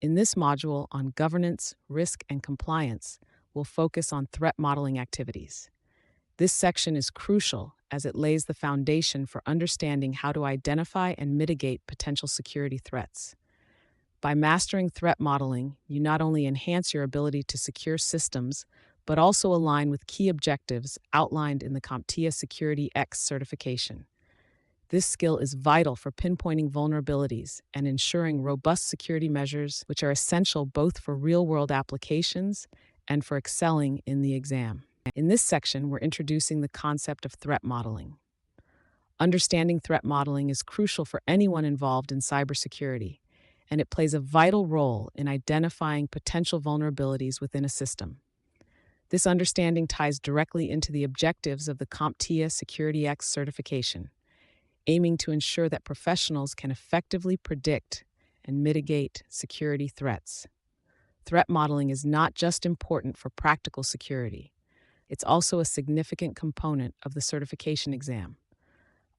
In this module on governance, risk, and compliance, we'll focus on threat modeling activities. This section is crucial as it lays the foundation for understanding how to identify and mitigate potential security threats. By mastering threat modeling, you not only enhance your ability to secure systems, but also align with key objectives outlined in the CompTIA SecurityX certification. This skill is vital for pinpointing vulnerabilities and ensuring robust security measures, which are essential both for real-world applications and for excelling in the exam. In this section, we're introducing the concept of threat modeling. Understanding threat modeling is crucial for anyone involved in cybersecurity, and it plays a vital role in identifying potential vulnerabilities within a system. This understanding ties directly into the objectives of the CompTIA SecurityX certification, aiming to ensure that professionals can effectively predict and mitigate security threats. Threat modeling is not just important for practical security, it's also a significant component of the certification exam.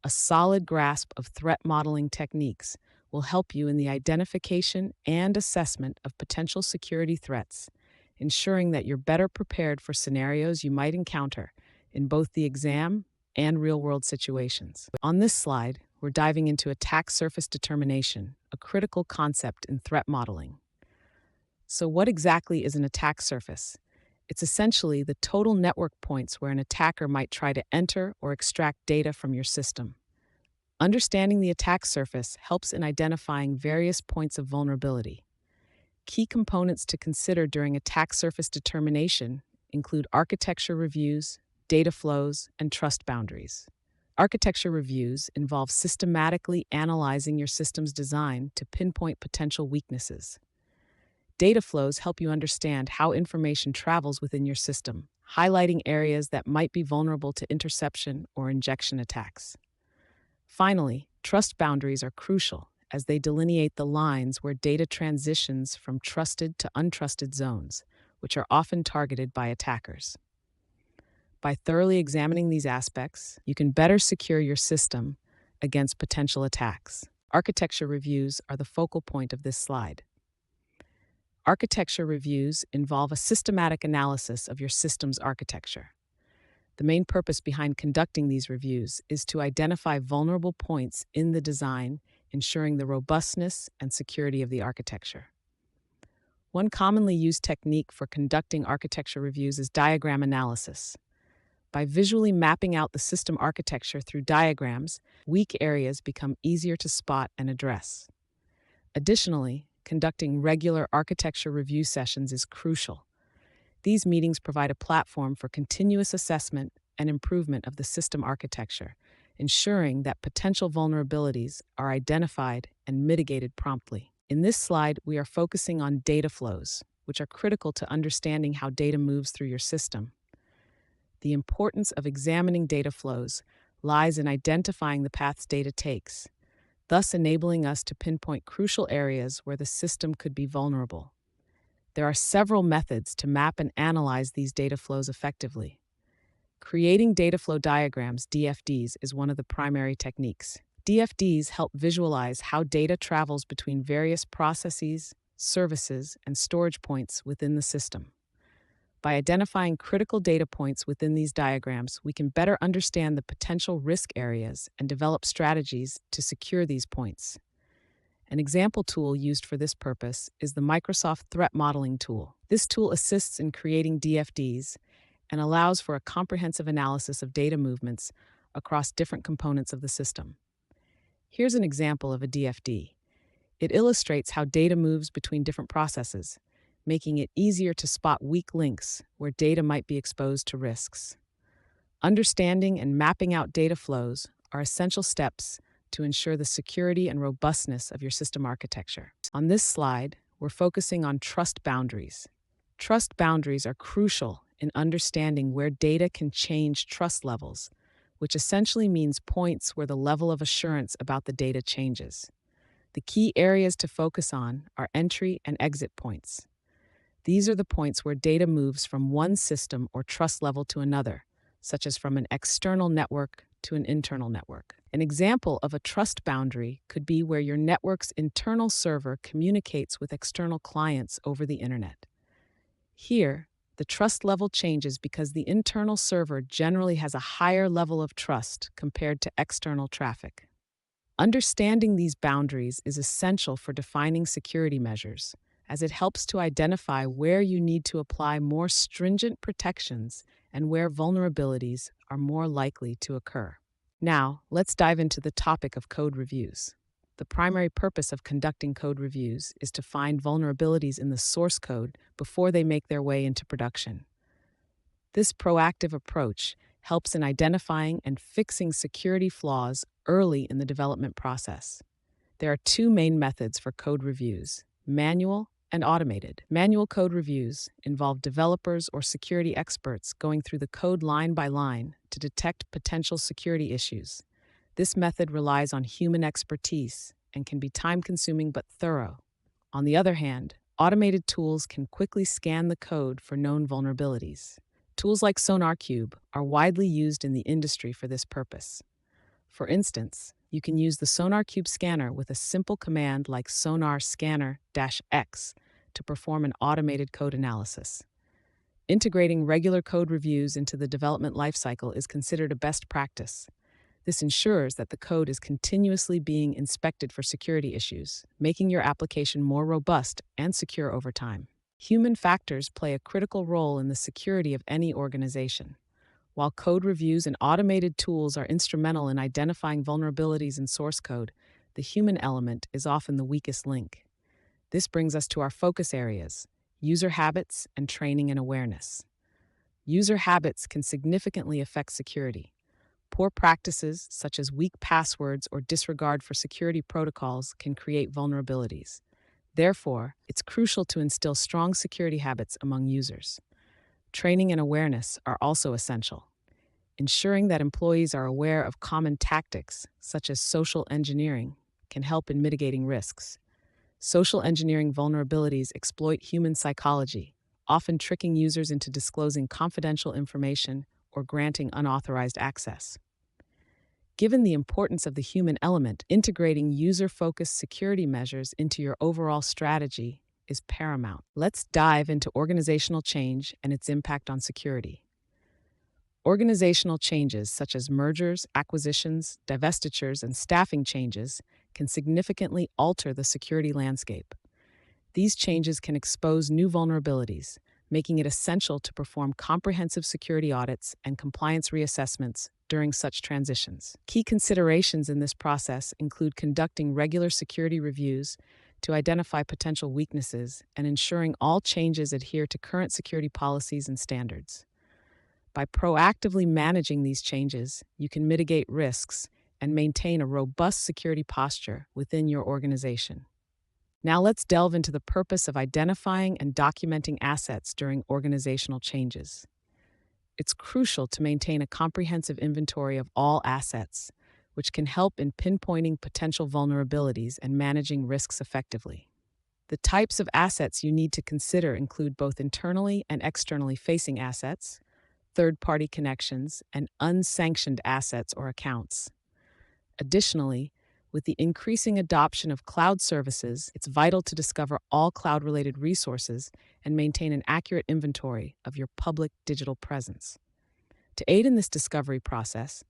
A solid grasp of threat modeling techniques will help you in the identification and assessment of potential security threats, ensuring that you're better prepared for scenarios you might encounter in both the exam and real-world situations. On this slide, we're diving into attack surface determination, a critical concept in threat modeling. So what exactly is an attack surface? It's essentially the total network points where an attacker might try to enter or extract data from your system. Understanding the attack surface helps in identifying various points of vulnerability. Key components to consider during attack surface determination include architecture reviews, data flows, and trust boundaries. Architecture reviews involve systematically analyzing your system's design to pinpoint potential weaknesses. Data flows help you understand how information travels within your system, highlighting areas that might be vulnerable to interception or injection attacks. Finally, trust boundaries are crucial as they delineate the lines where data transitions from trusted to untrusted zones, which are often targeted by attackers. By thoroughly examining these aspects, you can better secure your system against potential attacks. Architecture reviews are the focal point of this slide. Architecture reviews involve a systematic analysis of your system's architecture. The main purpose behind conducting these reviews is to identify vulnerable points in the design, ensuring the robustness and security of the architecture. One commonly used technique for conducting architecture reviews is diagram analysis. By visually mapping out the system architecture through diagrams, weak areas become easier to spot and address. Additionally, conducting regular architecture review sessions is crucial. These meetings provide a platform for continuous assessment and improvement of the system architecture, ensuring that potential vulnerabilities are identified and mitigated promptly. In this slide, we are focusing on data flows, which are critical to understanding how data moves through your system. The importance of examining data flows lies in identifying the paths data takes, thus enabling us to pinpoint crucial areas where the system could be vulnerable. There are several methods to map and analyze these data flows effectively. Creating data flow diagrams, DFDs, is one of the primary techniques. DFDs help visualize how data travels between various processes, services, and storage points within the system. By identifying critical data points within these diagrams, we can better understand the potential risk areas and develop strategies to secure these points. An example tool used for this purpose is the Microsoft Threat Modeling tool. This tool assists in creating DFDs and allows for a comprehensive analysis of data movements across different components of the system. Here's an example of a DFD. It illustrates how data moves between different processes, making it easier to spot weak links where data might be exposed to risks. Understanding and mapping out data flows are essential steps to ensure the security and robustness of your system architecture. On this slide, we're focusing on trust boundaries. Trust boundaries are crucial in understanding where data can change trust levels, which essentially means points where the level of assurance about the data changes. The key areas to focus on are entry and exit points. These are the points where data moves from one system or trust level to another, such as from an external network to an internal network. An example of a trust boundary could be where your network's internal server communicates with external clients over the internet. Here, the trust level changes because the internal server generally has a higher level of trust compared to external traffic. Understanding these boundaries is essential for defining security measures, as it helps to identify where you need to apply more stringent protections and where vulnerabilities are more likely to occur. Now, let's dive into the topic of code reviews. The primary purpose of conducting code reviews is to find vulnerabilities in the source code before they make their way into production. This proactive approach helps in identifying and fixing security flaws early in the development process. There are two main methods for code reviews: manual and automated. Manual code reviews involve developers or security experts going through the code line by line to detect potential security issues. This method relies on human expertise and can be time-consuming but thorough. On the other hand, automated tools can quickly scan the code for known vulnerabilities. Tools like SonarQube are widely used in the industry for this purpose. For instance, you can use the SonarQube scanner with a simple command like sonar scanner-x to perform an automated code analysis. Integrating regular code reviews into the development lifecycle is considered a best practice. This ensures that the code is continuously being inspected for security issues, making your application more robust and secure over time. Human factors play a critical role in the security of any organization. While code reviews and automated tools are instrumental in identifying vulnerabilities in source code, the human element is often the weakest link. This brings us to our focus areas: user habits and training and awareness. User habits can significantly affect security. Poor practices, such as weak passwords or disregard for security protocols, can create vulnerabilities. Therefore, it's crucial to instill strong security habits among users. Training and awareness are also essential. Ensuring that employees are aware of common tactics, such as social engineering, can help in mitigating risks. Social engineering vulnerabilities exploit human psychology, often tricking users into disclosing confidential information or granting unauthorized access. Given the importance of the human element, integrating user-focused security measures into your overall strategy is paramount. Let's dive into organizational change and its impact on security. Organizational changes such as mergers, acquisitions, divestitures, and staffing changes can significantly alter the security landscape. These changes can expose new vulnerabilities, making it essential to perform comprehensive security audits and compliance reassessments during such transitions. Key considerations in this process include conducting regular security reviews to identify potential weaknesses and ensuring all changes adhere to current security policies and standards. By proactively managing these changes, you can mitigate risks and maintain a robust security posture within your organization. Now let's delve into the purpose of identifying and documenting assets during organizational changes. It's crucial to maintain a comprehensive inventory of all assets, which can help in pinpointing potential vulnerabilities and managing risks effectively. The types of assets you need to consider include both internally and externally facing assets, third-party connections, and unsanctioned assets or accounts. Additionally, with the increasing adoption of cloud services, it's vital to discover all cloud-related resources and maintain an accurate inventory of your public digital presence. To aid in this discovery process,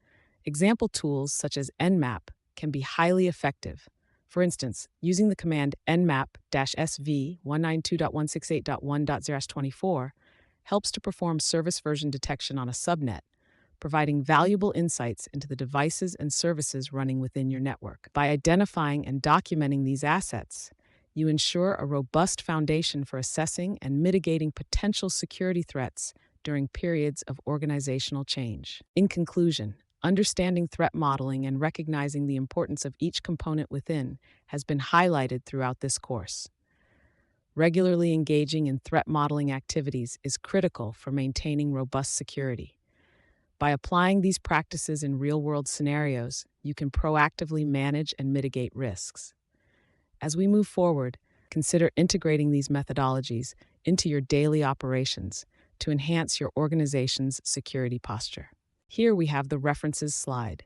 example tools such as Nmap can be highly effective. For instance, using the command nmap-sv 192.168.1.0-24 helps to perform service version detection on a subnet, providing valuable insights into the devices and services running within your network. By identifying and documenting these assets, you ensure a robust foundation for assessing and mitigating potential security threats during periods of organizational change. In conclusion, understanding threat modeling and recognizing the importance of each component within has been highlighted throughout this course. Regularly engaging in threat modeling activities is critical for maintaining robust security. By applying these practices in real-world scenarios, you can proactively manage and mitigate risks. As we move forward, consider integrating these methodologies into your daily operations to enhance your organization's security posture. Here we have the references slide.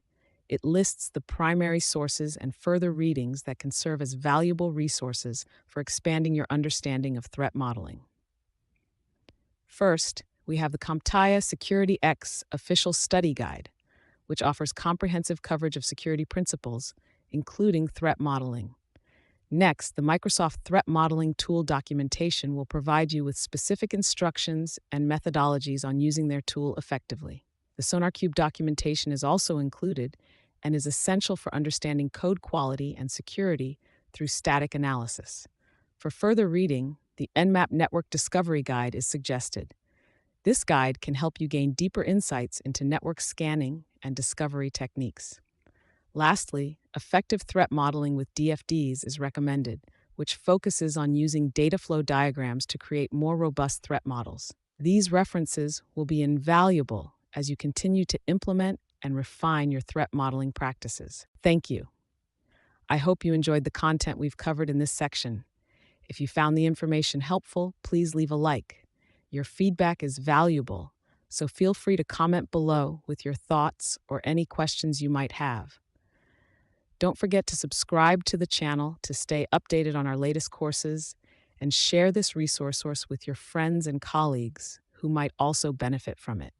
It lists the primary sources and further readings that can serve as valuable resources for expanding your understanding of threat modeling. First, we have the CompTIA SecurityX Official Study Guide, which offers comprehensive coverage of security principles, including threat modeling. Next, the Microsoft Threat Modeling Tool Documentation will provide you with specific instructions and methodologies on using their tool effectively. The SonarQube documentation is also included and is essential for understanding code quality and security through static analysis. For further reading, the Nmap Network Discovery Guide is suggested. This guide can help you gain deeper insights into network scanning and discovery techniques. Lastly, effective threat modeling with DFDs is recommended, which focuses on using data flow diagrams to create more robust threat models. These references will be invaluable as you continue to implement and refine your threat modeling practices. Thank you. I hope you enjoyed the content we've covered in this section. If you found the information helpful, please leave a like. Your feedback is valuable, so feel free to comment below with your thoughts or any questions you might have. Don't forget to subscribe to the channel to stay updated on our latest courses, and share this resource with your friends and colleagues who might also benefit from it.